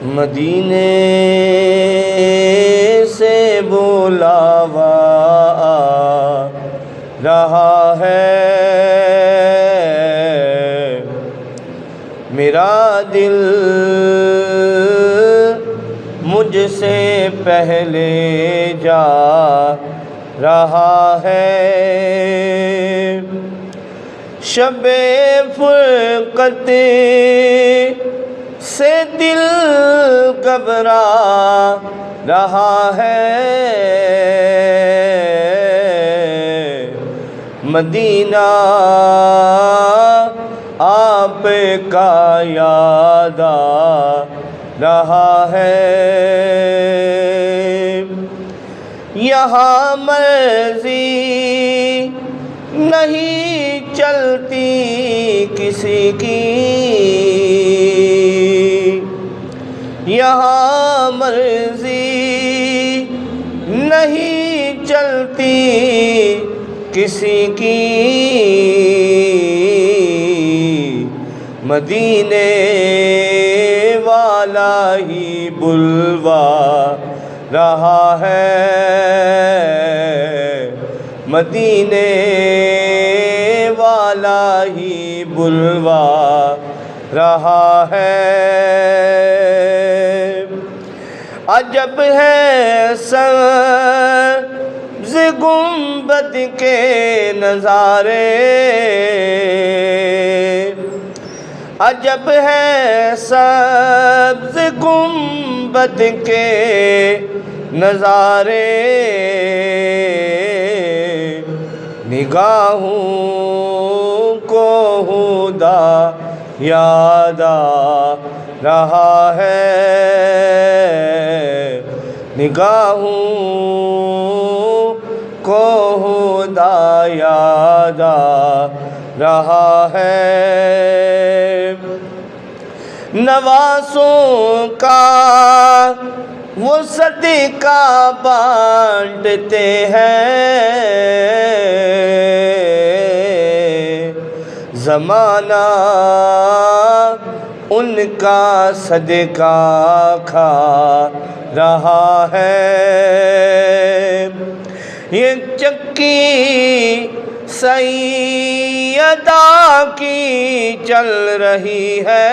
مدینے سے بلاوا آ رہا ہے، میرا دل مجھ سے پہلے جا رہا ہے، شب فرقت سے دل گھبرا رہا ہے، مدینہ آپ کا یاد آ رہا ہے، یہاں مرضی نہیں چلتی کسی کی، یہاں مرضی نہیں چلتی کسی کی، مدینے والا ہی بلوا رہا ہے، مدینے والا ہی بلوا رہا ہے، عجب ہے سبز گنبد کے نظارے، عجب ہے سبز گنبد کے نظارے، نگاہوں کو خدا یاد آ رہا ہے، نگاہوں کو خدا یاد آ رہا ہے، نوازوں کا وہ صدقہ بانٹتے ہیں، زمانہ ان کا صدقہ کھا رہا ہے، یہ چکی سیدہ کی چل رہی ہے،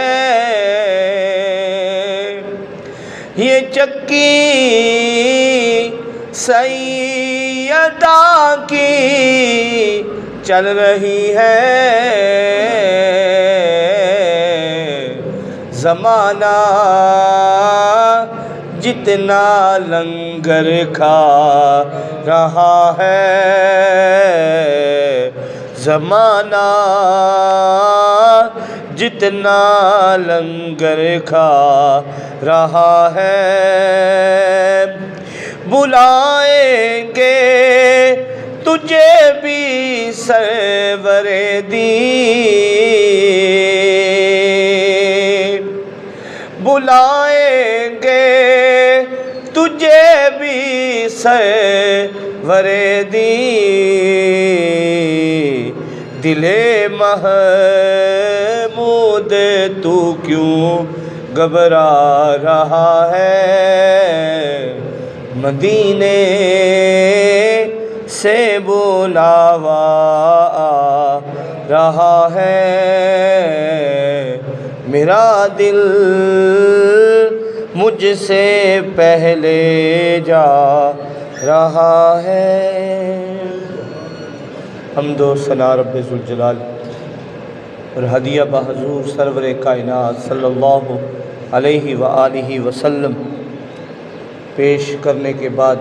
یہ چکی سیدہ کی چل رہی ہے، زمانہ جتنا لنگر کھا رہا ہے، زمانہ جتنا لنگر کھا رہا ہے، بلائیں گے تجھے بھی سرور دی، بلائیں گے تجھے بھی سرور دی، دل محمود تو کیوں گھبرا رہا ہے، مدینے سے بلاوا آ رہا ہے، میرا دل مجھ سے پہلے جا رہا ہے۔ حمد و ثنا رب ذوالجلال اور ہدیہ بحضور سرور کائنات صلی اللہ علیہ وآلہ وسلم پیش کرنے کے بعد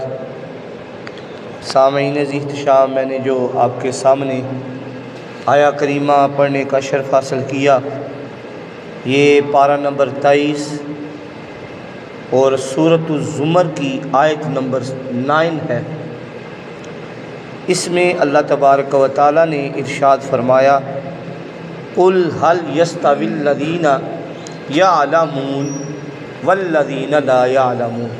سامعین ذی احتشام، میں نے جو آپ کے سامنے آیا کریمہ پڑھنے کا شرف حاصل کیا، یہ پارہ نمبر 23 اور سورۃ الزمر کی آیت نمبر 9 ہے۔ اس میں اللہ تبارک و تعالیٰ نے ارشاد فرمایا، قُلْ هَلْ يَسْتَوِي الَّذِينَ يَعْلَمُونَ وَالَّذِينَ لَا يَعْلَمُونَ،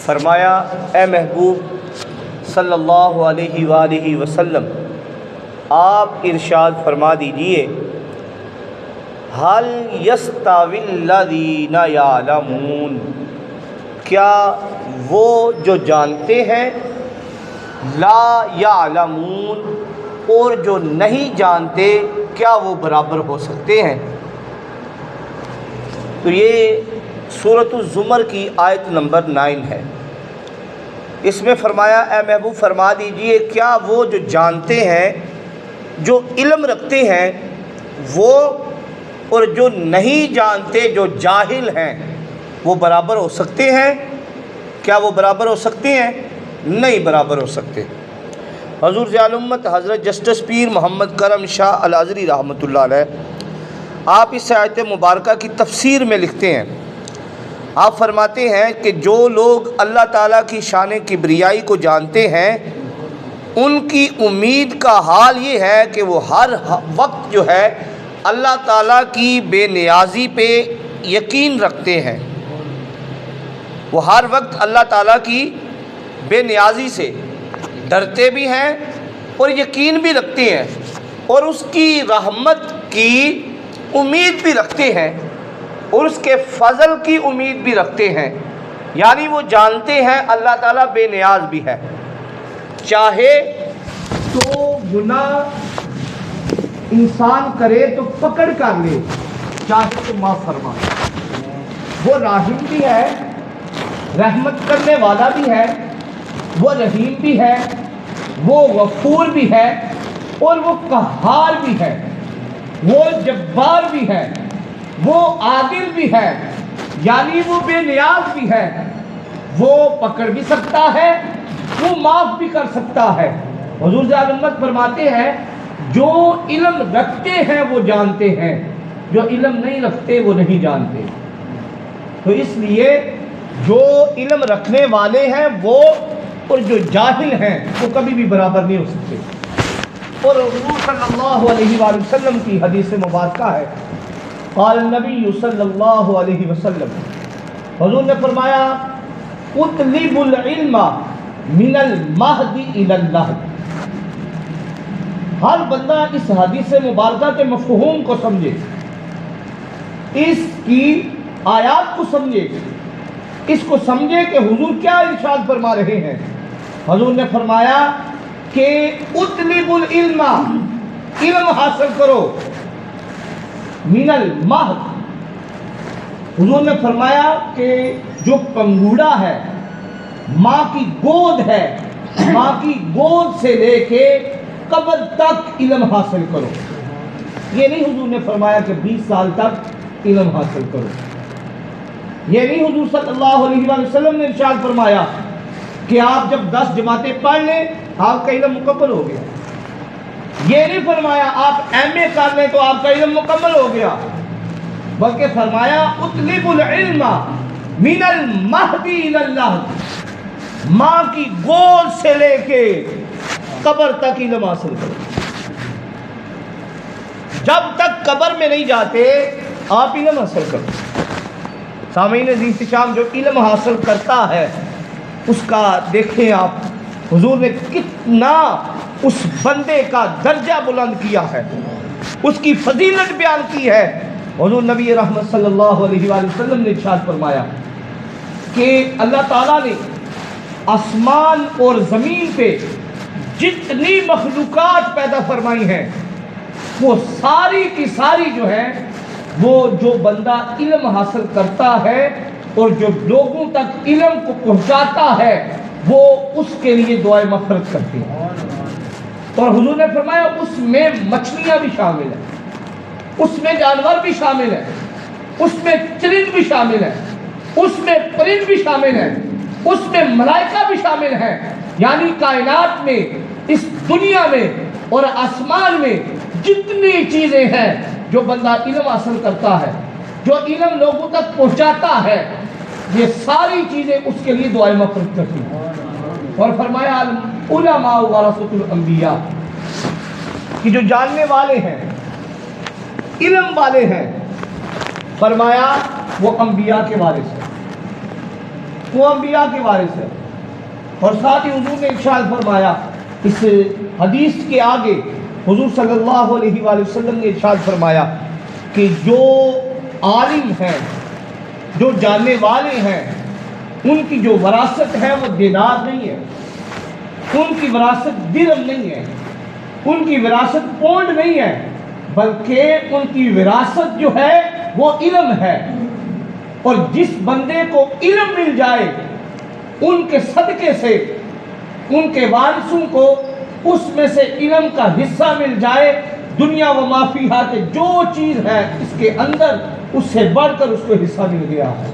فرمایا اے محبوب صلی اللہ علیہ وآلہ وسلم، آپ ارشاد فرما دیجئے، حل یستوی الذین یعلمون، کیا وہ جو جانتے ہیں، لا یعلمون، اور جو نہیں جانتے، کیا وہ برابر ہو سکتے ہیں؟ تو یہ سورۃ الزمر کی آیت نمبر 9 ہے۔ اس میں فرمایا اے محبوب فرما دیجئے کیا وہ جو جانتے ہیں، جو علم رکھتے ہیں، وہ اور جو نہیں جانتے، جو جاہل ہیں، وہ برابر ہو سکتے ہیں؟ کیا وہ برابر ہو سکتے ہیں؟ نہیں برابر ہو سکتے۔ حضور ضیاء الامت حضرت جسٹس پیر محمد کرم شاہ الازری رحمۃ اللہ علیہ، آپ اس آیت مبارکہ کی تفسیر میں لکھتے ہیں، آپ فرماتے ہیں کہ جو لوگ اللہ تعالیٰ کی شان کبریائی کو جانتے ہیں، ان کی امید کا حال یہ ہے کہ وہ ہر وقت جو ہے اللہ تعالیٰ کی بے نیازی پہ یقین رکھتے ہیں، وہ ہر وقت اللہ تعالیٰ کی بے نیازی سے ڈرتے بھی ہیں اور یقین بھی رکھتے ہیں، اور اس کی رحمت کی امید بھی رکھتے ہیں، اور اس کے فضل کی امید بھی رکھتے ہیں۔ یعنی وہ جانتے ہیں اللہ تعالیٰ بے نیاز بھی ہے، چاہے تو گناہ انسان کرے تو پکڑ کر لے، چاہے تو معاف فرمائے۔ وہ راحم بھی ہے، رحمت کرنے والا بھی ہے، وہ رحیم بھی ہے، وہ غفور بھی ہے، اور وہ قہار بھی ہے، وہ جبار بھی ہے، وہ عادل بھی ہے، یعنی وہ بے نیاز بھی ہے، وہ پکڑ بھی سکتا ہے، وہ معاف بھی کر سکتا ہے۔ حضور ضیاء الامت فرماتے ہیں جو علم رکھتے ہیں وہ جانتے ہیں، جو علم نہیں رکھتے وہ نہیں جانتے۔ تو اس لیے جو علم رکھنے والے ہیں وہ اور جو جاہل ہیں وہ کبھی بھی برابر نہیں ہو سکتے۔ اور حضور صلی اللہ علیہ وآلہ وسلم کی حدیث مبارکہ ہے، قال النبی صلی اللہ علیہ وسلم، حضور نے فرمایا اطلب العلم من المہد الی اللحد۔ ہر بندہ اس حدیث مبارکہ کے مفہوم کو سمجھے، اس کی آیات کو سمجھے، اس کو سمجھے کہ حضور کیا ارشاد فرما رہے ہیں۔ حضور نے فرمایا کہ اطلب العلم، علم حاصل کرو، من المہد۔ حضور نے فرمایا کہ جو پنگوڑا ہے، ماں کی گود ہے، ماں کی گود سے لے کے قبر تک علم حاصل کرو۔ یہ نہیں حضور نے فرمایا کہ 20 سال تک علم حاصل کرو، یہ نہیں حضور صلی اللہ علیہ وآلہ وسلم نے ارشاد فرمایا کہ آپ جب 10 جماعتیں پڑھ لیں آپ کا علم مکمل ہو گیا، یہ نہیں فرمایا آپ ایم اے کر لیں تو آپ کا علم مکمل ہو گیا، بلکہ فرمایا اطلب العلم من المہد الی اللحد، ماں کی گود سے لے کے قبر تک علم حاصل کرو۔ جب تک قبر میں نہیں جاتے آپ علم حاصل کرو۔ سامعین عزیز شام، جو علم حاصل کرتا ہے اس کا دیکھیں آپ حضور نے کتنا اس بندے کا درجہ بلند کیا ہے، اس کی فضیلت بیان کی ہے۔ حضور نبی رحمت صلی اللہ علیہ وآلہ وسلم نے ارشاد فرمایا کہ اللہ تعالیٰ نے آسمان اور زمین پہ جتنی مخلوقات پیدا فرمائی ہیں وہ ساری کی ساری جو ہے وہ جو بندہ علم حاصل کرتا ہے اور جو لوگوں تک علم کو پہنچاتا ہے وہ اس کے لیے دعائیں مغفرت کرتے ہیں۔ اور حضور نے فرمایا اس میں مچھلیاں بھی شامل ہیں، اس میں جانور بھی شامل ہیں، اس میں چرند بھی شامل ہیں، اس میں پرند بھی شامل ہیں، اس میں ملائکہ بھی شامل ہیں۔ یعنی کائنات میں، اس دنیا میں اور آسمان میں جتنی چیزیں ہیں جو بندہ علم حاصل کرتا ہے، جو علم لوگوں تک پہنچاتا ہے، یہ ساری چیزیں اس کے لیے دعائیں مغفرت کرتی ہیں۔ اور فرمایا علماء ورثۃ الانبیاء، کہ جو جاننے والے ہیں، علم والے ہیں، فرمایا وہ انبیاء کے وارث ہیں، وہ انبیاء کے وارث ہیں۔ اور ساتھ ہی حضور نے ارشاد فرمایا، اس حدیث کے آگے حضور صلی اللہ علیہ وآلہ وسلم نے ارشاد فرمایا کہ جو عالم ہیں، جو جاننے والے ہیں، ان کی جو وراثت ہے وہ دینار نہیں ہے، ان کی وراثت درہم نہیں ہے، ان کی وراثت پونڈ نہیں ہے، بلکہ ان کی وراثت جو ہے وہ علم ہے۔ اور جس بندے کو علم مل جائے، ان کے صدقے سے ان کے وارثوں کو اس میں سے علم کا حصہ مل جائے، دنیا و ما فیہا کہ جو چیز ہے اس کے اندر اس سے بڑھ کر اس کو حصہ مل گیا ہے۔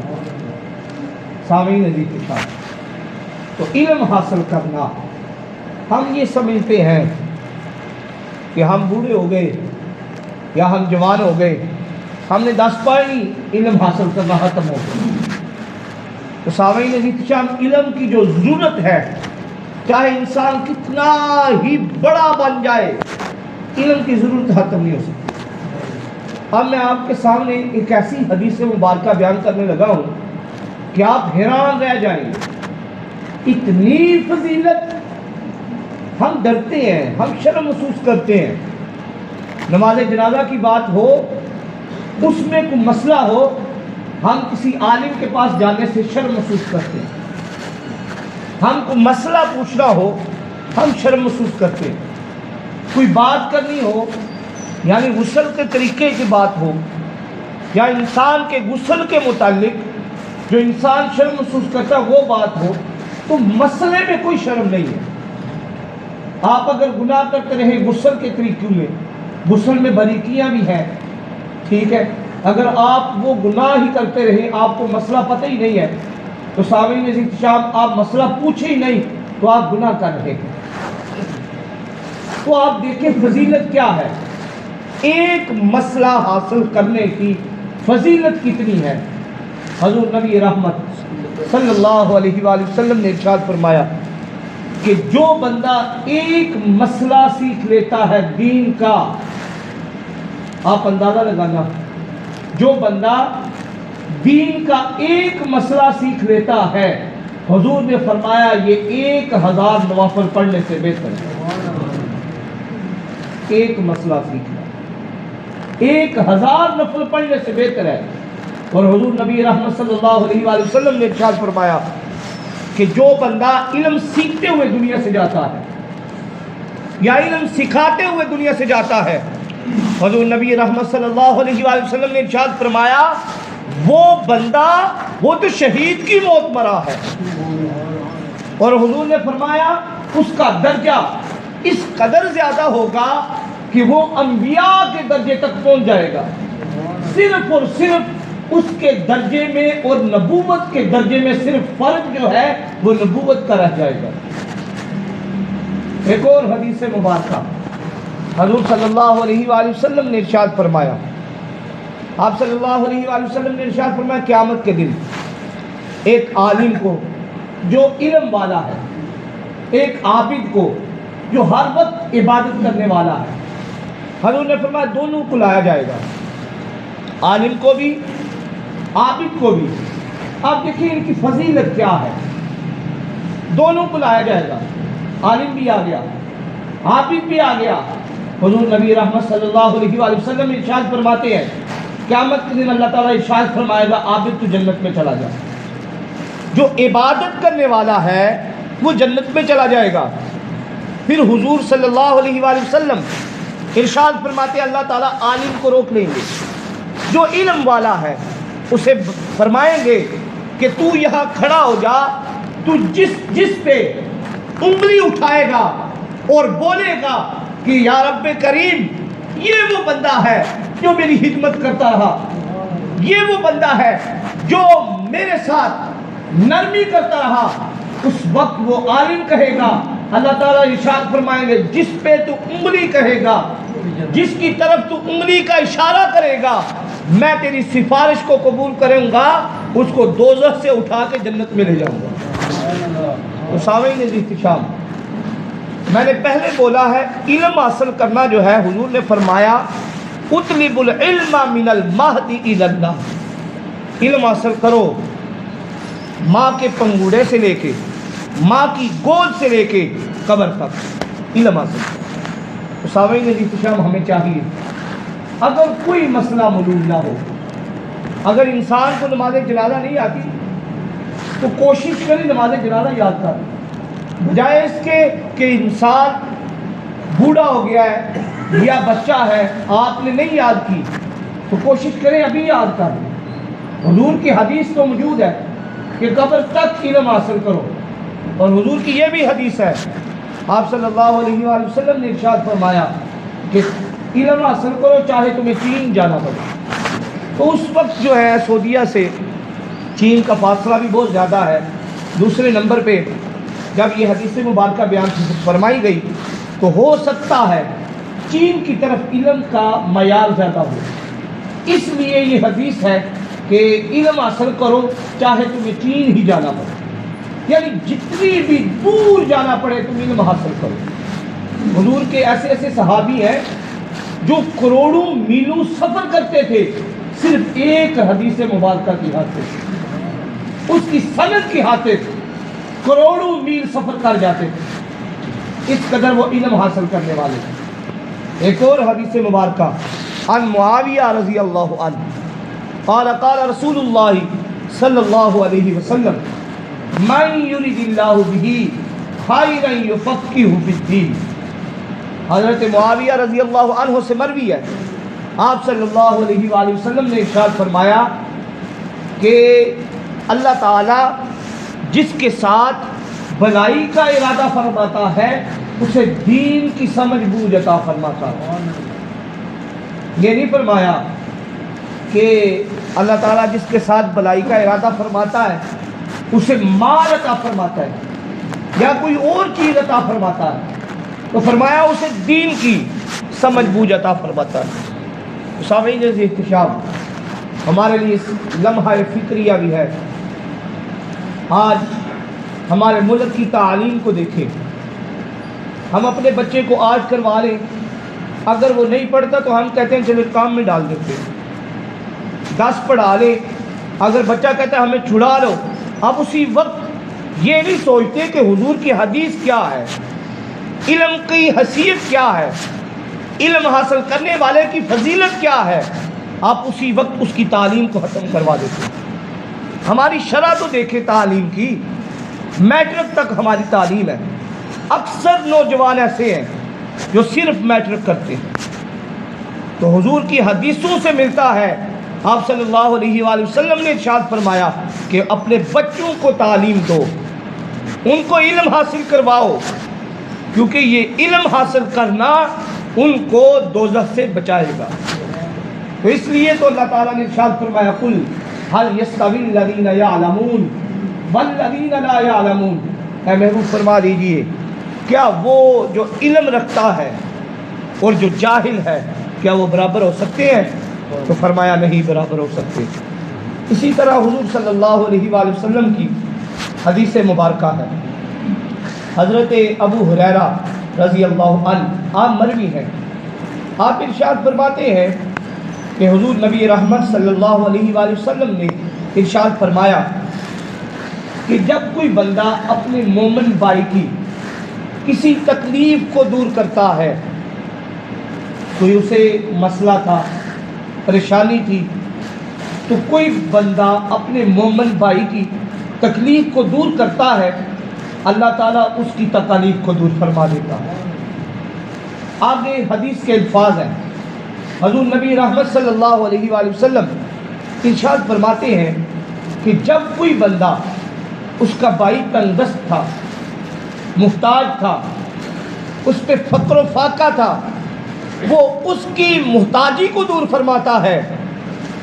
سامعین عزیز کے ساتھ تو علم حاصل کرنا، ہم یہ سمجھتے ہیں کہ ہم بوڑھے ہو گئے یا ہم جوان ہو گئے، ہم نے 10 پڑھ لی، علم حاصل کرنا ختم ہو گیا۔ تو سامعین عزیز کے ساتھ علم کی جو ضرورت ہے، چاہے انسان کتنا ہی بڑا بن جائے، علم کی ضرورت ختم نہیں ہو سکتی۔ اب میں آپ کے سامنے ایک ایسی حدیث مبارکہ بیان کرنے لگا ہوں کہ آپ حیران رہ جائیں گے، اتنی فضیلت۔ ہم ڈرتے ہیں، ہم شرم محسوس کرتے ہیں، نماز جنازہ کی بات ہو، اس میں کوئی مسئلہ ہو، ہم کسی عالم کے پاس جانے سے شرم محسوس کرتے ہیں۔ ہم کو مسئلہ پوچھنا ہو، ہم شرم محسوس کرتے ہیں۔ کوئی بات کرنی ہو، یعنی غسل کے طریقے کی بات ہو، یا انسان کے غسل کے متعلق جو انسان شرم محسوس کرتا ہے وہ بات ہو، تو مسئلے میں کوئی شرم نہیں ہے۔ آپ اگر گناہ کرتے رہے غسل کے طریقوں میں، غسل میں باریکیاں بھی ہیں، ٹھیک ہے، اگر آپ وہ گناہ ہی کرتے رہے، آپ کو مسئلہ پتہ ہی نہیں ہے، تو سامعین عزیز شام آپ مسئلہ پوچھے ہی نہیں تو آپ گناہ کر رہے ہیں۔ تو آپ دیکھیں فضیلت کیا ہے، ایک مسئلہ حاصل کرنے کی فضیلت کتنی ہے۔ حضور نبی رحمت صلی اللہ علیہ وآلہ وسلم نے ارشاد فرمایا کہ جو بندہ ایک مسئلہ سیکھ لیتا ہے دین کا، آپ اندازہ لگانا، جو بندہ دین کا ایک مسئلہ سیکھ لیتا ہے، حضور نے فرمایا یہ 1000 نوافل پڑھنے سے بہتر ہے۔ ایک مسئلہ سیکھنا 1000 نفل پڑھنے سے بہتر ہے۔ اور حضور نبی رحمت صلی اللہ علیہ وآلہ وسلم نے ارشاد فرمایا کہ جو بندہ علم سیکھتے ہوئے دنیا سے جاتا ہے یا علم سکھاتے ہوئے دنیا سے جاتا ہے، حضور نبی رحمت صلی اللہ علیہ وآلہ وسلم نے ارشاد فرمایا وہ بندہ وہ تو شہید کی موت مرا ہے۔ اور حضور نے فرمایا اس کا درجہ اس قدر زیادہ ہوگا کہ وہ انبیاء کے درجے تک پہنچ جائے گا، صرف اور صرف اس کے درجے میں اور نبوت کے درجے میں صرف فرق جو ہے وہ نبوت کا رہ جائے گا۔ ایک اور حدیث مبارکہ حضور صلی اللہ علیہ وآلہ وسلم نے ارشاد فرمایا، آپ صلی اللہ علیہ وآلہ وسلم نے ارشاد فرمایا قیامت کے دن ایک عالم کو جو علم والا ہے، ایک عابد کو جو ہر وقت عبادت کرنے والا ہے، حضور نے فرمایا دونوں کو لایا جائے گا، عالم کو بھی عابد کو بھی۔ آپ دیکھیں ان کی فضیلت کیا ہے، دونوں کو لایا جائے گا، عالم بھی آ گیا، عابد بھی آ گیا۔ حضور نبی رحمت صلی اللہ علیہ وآلہ وسلم ارشاد فرماتے ہیں قیامت کے دن اللہ تعالیٰ ارشاد فرمائے گا عابد تو جنت میں چلا جا، جو عبادت کرنے والا ہے وہ جنت میں چلا جائے گا۔ پھر حضور صلی اللہ علیہ وآلہ وسلم ارشاد فرماتے اللہ تعالیٰ عالم کو روک لیں گے، جو علم والا ہے اسے فرمائیں گے کہ تو یہاں کھڑا ہو جا، تو جس پہ انگلی اٹھائے گا اور بولے گا کہ یا رب کریم یہ وہ بندہ ہے جو میری خدمت کرتا رہا، یہ وہ بندہ ہے جو میرے ساتھ نرمی کرتا رہا، اس وقت وہ عالم کہے گا، اللہ تعالیٰ ارشاد فرمائیں گے جس پہ تو انگلی کہے گا، جس کی طرف تو انگلی کا اشارہ کرے گا، میں تیری سفارش کو قبول کروں گا، اس کو دوزخ سے اٹھا کے جنت میں لے جاؤں گا۔ تو سامعین احترام، میں نے پہلے بولا ہے علم حاصل کرنا جو ہے، حضور نے فرمایا اطلب العلم من المہد الی اللہ، علم حاصل کرو ماں کے پنگوڑے سے لے کے، ماں کی گود سے لے کے قبر تک علم حاصل کرو۔ تو سامعین احترام، ہمیں چاہیے اگر کوئی مسئلہ معلوم نہ ہو، اگر انسان کو نماز جنازہ نہیں آتی تو کوشش کرے نماز جنازہ یاد کر، بجائے اس کے کہ انسان بوڑھا ہو گیا ہے یا بچہ ہے، آپ نے نہیں یاد کی تو کوشش کریں ابھی یاد کر لیں۔ حضور کی حدیث تو موجود ہے کہ قبر تک علم حاصل کرو، اور حضور کی یہ بھی حدیث ہے، آپ صلی اللہ علیہ وآلہ وسلم نے ارشاد فرمایا کہ علم حاصل کرو چاہے تمہیں چین جانا پڑے۔ تو اس وقت جو ہے سعودیہ سے چین کا فاصلہ بھی بہت زیادہ ہے۔ دوسرے نمبر پہ جب یہ حدیث مبارکہ بیان فرمائی گئی تو ہو سکتا ہے چین کی طرف علم کا معیار زیادہ ہو، اس لیے یہ حدیث ہے کہ علم حاصل کرو چاہے تمہیں چین ہی جانا پڑے، یعنی جتنی بھی دور جانا پڑے تم علم حاصل کرو۔ حضور کے ایسے ایسے صحابی ہیں جو کروڑوں میلوں سفر کرتے تھے صرف ایک حدیث مبارکہ کی خاطر، اس کی سند کی خاطر کروڑوں میل سفر کر جاتے تھے، اس قدر وہ علم حاصل کرنے والے تھے۔ ایک اور حدیث مبارکہ عن معاویہ رضی اللہ عنہ قال قال رسول اللہ صلی اللہ علیہ وسلم من یرید اللہ بہ خیرا یفقہہ فی الدین۔ حضرت معاویہ رضی اللہ عنہ سے مروی ہے، آپ صلی اللہ علیہ وآلہ وسلم نے ارشاد فرمایا کہ اللہ تعالی جس کے ساتھ بھلائی کا ارادہ فرماتا ہے اسے دین کی سمجھ بوجھ عطا فرماتا ہے۔ یہ نہیں فرمایا کہ اللہ تعالیٰ جس کے ساتھ بھلائی کا ارادہ فرماتا ہے اسے مال عطا فرماتا ہے یا کوئی اور چیز عطا فرماتا ہے، تو فرمایا اسے دین کی سمجھ بوجھ عطا فرماتا ہے۔ سامعین عزیز احتشام، ہمارے لیے لمحہ فکریہ بھی ہے۔ آج ہمارے ملک کی تعلیم کو دیکھیں، ہم اپنے بچے کو آج کروا لیں، اگر وہ نہیں پڑھتا تو ہم کہتے ہیں چلو کام میں ڈال دیتے ہیں۔ 10 پڑھا لیں، اگر بچہ کہتا ہے ہمیں چھڑا لو، اب اسی وقت یہ نہیں سوچتے کہ حضور کی حدیث کیا ہے، علم کی حیثیت کیا ہے، علم حاصل کرنے والے کی فضیلت کیا ہے، آپ اسی وقت اس کی تعلیم کو ختم کروا دیتے ہیں۔ ہماری شرح تو دیکھیں تعلیم کی، میٹرک تک ہماری تعلیم ہے، اکثر نوجوان ایسے ہیں جو صرف میٹرک کرتے ہیں۔ تو حضور کی حدیثوں سے ملتا ہے، آپ صلی اللہ علیہ وآلہ وسلم نے ارشاد فرمایا کہ اپنے بچوں کو تعلیم دو، ان کو علم حاصل کرواؤ، کیونکہ یہ علم حاصل کرنا ان کو دوزخ سے بچائے گا۔ تو اس لیے تو اللہ تعالیٰ نے ارشاد فرمایا قل هل يستوي الذين يعلمون والذين لا يعلمون، اے محبوب فرما دیجئے کیا وہ جو علم رکھتا ہے اور جو جاہل ہے کیا وہ برابر ہو سکتے ہیں؟ تو فرمایا نہیں برابر ہو سکتے۔ اسی طرح حضور صلی اللہ علیہ وآلہ وسلم کی حدیث مبارکہ ہے، حضرت ابو ہریرہ رضی اللہ عنہ آپ مروی ہیں، آپ ارشاد فرماتے ہیں کہ حضور نبی رحمت صلی اللہ علیہ وآلہ وسلم نے ارشاد فرمایا کہ جب کوئی بندہ اپنے مومن بھائی کی کسی تکلیف کو دور کرتا ہے، کوئی اسے مسئلہ تھا، پریشانی تھی، تو کوئی بندہ اپنے مومن بھائی کی تکلیف کو دور کرتا ہے، اللہ تعالیٰ اس کی تکالیف کو دور فرما دیتا ہے۔ آگے حدیث کے الفاظ ہیں، حضور نبی رحمت صلی اللہ علیہ وآلہ وسلم ارشاد فرماتے ہیں کہ جب کوئی بندہ، اس کا بھائی تنگ دست تھا، محتاج تھا، اس پہ فقر و فاقہ تھا، وہ اس کی محتاجی کو دور فرماتا ہے،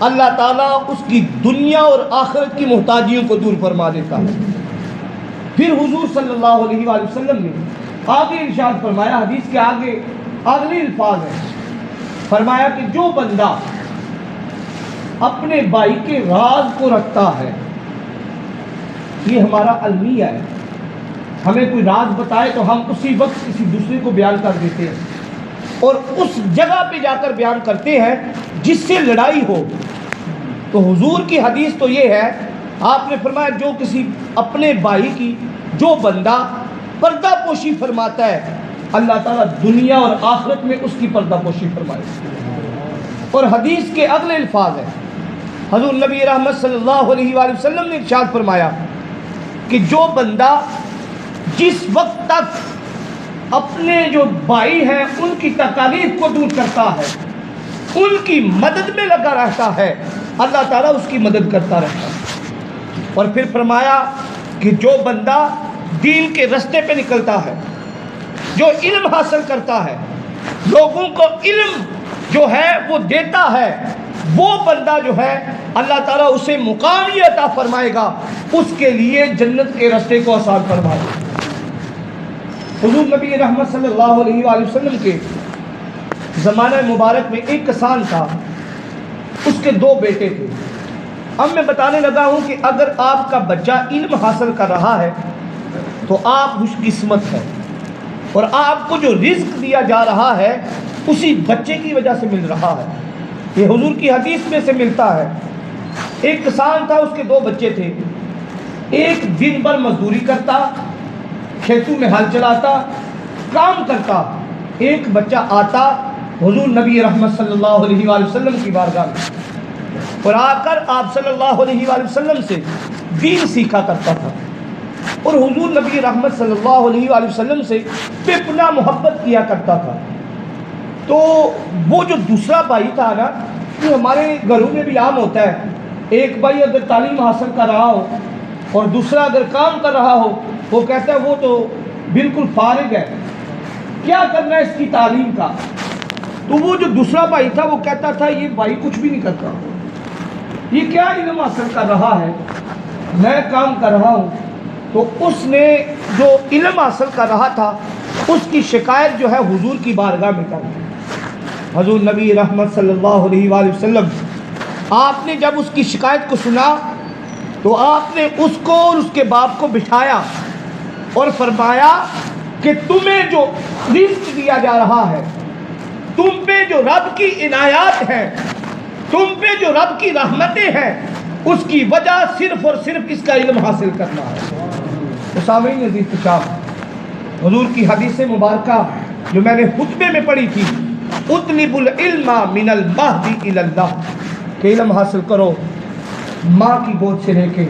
اللہ تعالیٰ اس کی دنیا اور آخرت کی محتاجیوں کو دور فرما دیتا ہے۔ پھر حضور صلی اللہ علیہ وآلہ وسلم نے آگے ارشاد فرمایا، حدیث کے آگے اگلے الفاظ ہیں، فرمایا کہ جو بندہ اپنے بھائی کے راز کو رکھتا ہے، یہ ہمارا المیہ ہے، ہمیں کوئی راز بتائے تو ہم اسی وقت کسی دوسرے کو بیان کر دیتے ہیں، اور اس جگہ پہ جا کر بیان کرتے ہیں جس سے لڑائی ہو۔ تو حضور کی حدیث تو یہ ہے، آپ نے فرمایا جو کسی اپنے بھائی کی، جو بندہ پردہ پوشی فرماتا ہے، اللہ تعالیٰ دنیا اور آخرت میں اس کی پردہ پوشی فرمائے۔ اور حدیث کے اگلے الفاظ ہیں، حضور نبی رحمت صلی اللہ علیہ وآلہ وسلم نے ارشاد فرمایا کہ جو بندہ جس وقت تک اپنے جو بھائی ہیں ان کی تکالیف کو دور کرتا ہے، ان کی مدد میں لگا رہتا ہے، اللہ تعالیٰ اس کی مدد کرتا رہتا ہے۔ اور پھر فرمایا کہ جو بندہ دین کے رستے پہ نکلتا ہے، جو علم حاصل کرتا ہے، لوگوں کو علم جو ہے وہ دیتا ہے، وہ بندہ جو ہے اللہ تعالیٰ اسے مقام یہ عطا فرمائے گا، اس کے لیے جنت کے راستے کو آسان فرمائے گا۔ حضور نبی رحمت صلی اللہ علیہ وآلہ وسلم کے زمانہ مبارک میں ایک کسان تھا، اس کے 2 بیٹے تھے۔ اب میں بتانے لگا ہوں کہ اگر آپ کا بچہ علم حاصل کر رہا ہے تو آپ خوش قسمت ہیں، اور آپ کو جو رزق دیا جا رہا ہے اسی بچے کی وجہ سے مل رہا ہے، یہ حضور کی حدیث میں سے ملتا ہے۔ ایک کسان تھا، اس کے 2 بچے تھے، ایک دن بھر مزدوری کرتا، کھیتوں میں ہل چلاتا، کام کرتا، ایک بچہ آتا حضور نبی رحمت صلی اللہ علیہ وآلہ وسلم کی بارگاہ میں، اور آ کر آپ صلی اللہ علیہ وآلہ وسلم سے دین سیکھا کرتا تھا، اور حضور نبی رحمت صلی اللہ علیہ وآلہ وسلم سے بے پناہ محبت کیا کرتا تھا۔ تو وہ جو دوسرا بھائی تھا نا، یہ ہمارے گھروں میں بھی عام ہوتا ہے، ایک بھائی اگر تعلیم حاصل کر رہا ہو اور دوسرا اگر کام کر رہا ہو، وہ کہتا ہے وہ تو بالکل فارغ ہے، کیا کرنا ہے اس کی تعلیم کا۔ تو وہ جو دوسرا بھائی تھا وہ کہتا تھا یہ بھائی کچھ بھی نہیں کرتا، یہ کیا علم حاصل کر رہا ہے، میں کام کر رہا ہوں۔ تو اس نے جو علم حاصل کر رہا تھا اس کی شکایت جو ہے حضور کی بارگاہ میں کر دی۔ حضور نبی رحمت صلی اللہ علیہ وآلہ وسلم آپ نے جب اس کی شکایت کو سنا تو آپ نے اس کو اور اس کے باپ کو بٹھایا اور فرمایا کہ تمہیں جو رزق دیا جا رہا ہے، تم پہ جو رب کی عنایات ہیں، تم پہ جو رب کی رحمتیں ہیں، اس کی وجہ صرف اور صرف اس کا علم حاصل کرنا ہے۔ سامعین عزیز احترام، حضور کی حدیث مبارکہ جو میں نے خطبے میں پڑھی تھی، اطلب العلم من المہد الی اللہ، کہ علم حاصل کرو ماں کی گود سے لے کے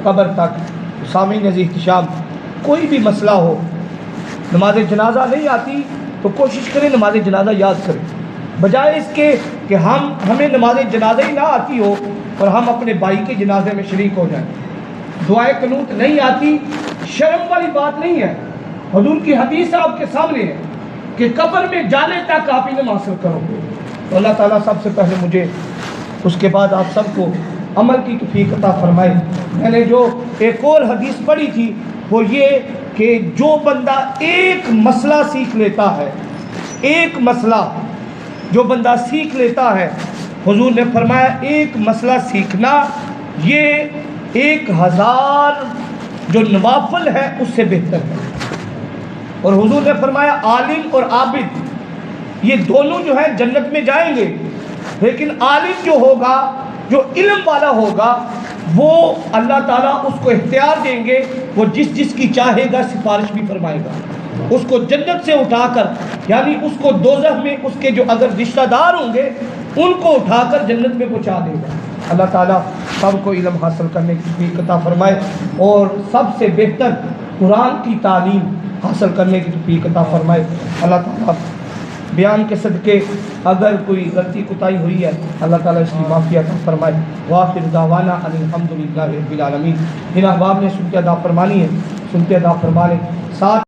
قبر تک۔ سامعین عزیز احترام، کوئی بھی مسئلہ ہو، نماز جنازہ نہیں آتی تو کوشش کریں نماز جنازہ یاد کریں، بجائے اس کے کہ ہمیں نماز جنازہ ہی نہ آتی ہو اور ہم اپنے بھائی کے جنازے میں شریک ہو جائیں۔ دعائے قنوت نہیں آتی، شرم والی بات نہیں ہے، حضور کی حدیث آپ کے سامنے ہے کہ قبر میں جانے تک آپ علم حاصل کرو۔ تو اللہ تعالیٰ سب سے پہلے مجھے، اس کے بعد آپ سب کو عمل کی توفیق عطا فرمائے۔ میں نے جو ایک اور حدیث پڑھی تھی وہ یہ کہ جو بندہ ایک مسئلہ سیکھ لیتا ہے، ایک مسئلہ جو بندہ سیکھ لیتا ہے، حضور نے فرمایا ایک مسئلہ سیکھنا یہ 1000 جو نوافل ہے اس سے بہتر ہے۔ اور حضور نے فرمایا عالم اور عابد یہ دونوں جو ہیں جنت میں جائیں گے، لیکن عالم جو ہوگا، جو علم والا ہوگا، وہ اللہ تعالیٰ اس کو اختیار دیں گے، وہ جس کی چاہے گا سفارش بھی فرمائے گا، اس کو جنت سے اٹھا کر، یعنی اس کو دوزخ میں اس کے جو اگر رشتہ دار ہوں گے ان کو اٹھا کر جنت میں پہنچا دے گا۔ اللہ تعالیٰ سب کو علم حاصل کرنے کی توفیق عطا فرمائے، اور سب سے بہتر قرآن کی تعلیم حاصل کرنے کی توفیق عطا فرمائے۔ اللہ تعالیٰ بیان کے صدقے اگر کوئی غلطی کوتاہی ہوئی ہے اللہ تعالیٰ اس کی معافی عطا فرمائے۔ وآخر دعوانا ان الحمد للہ رب العالمین۔ ان احباب نے سنتے ادا فرمانی ہے، سنتے ادا فرما لیں۔ ساتھ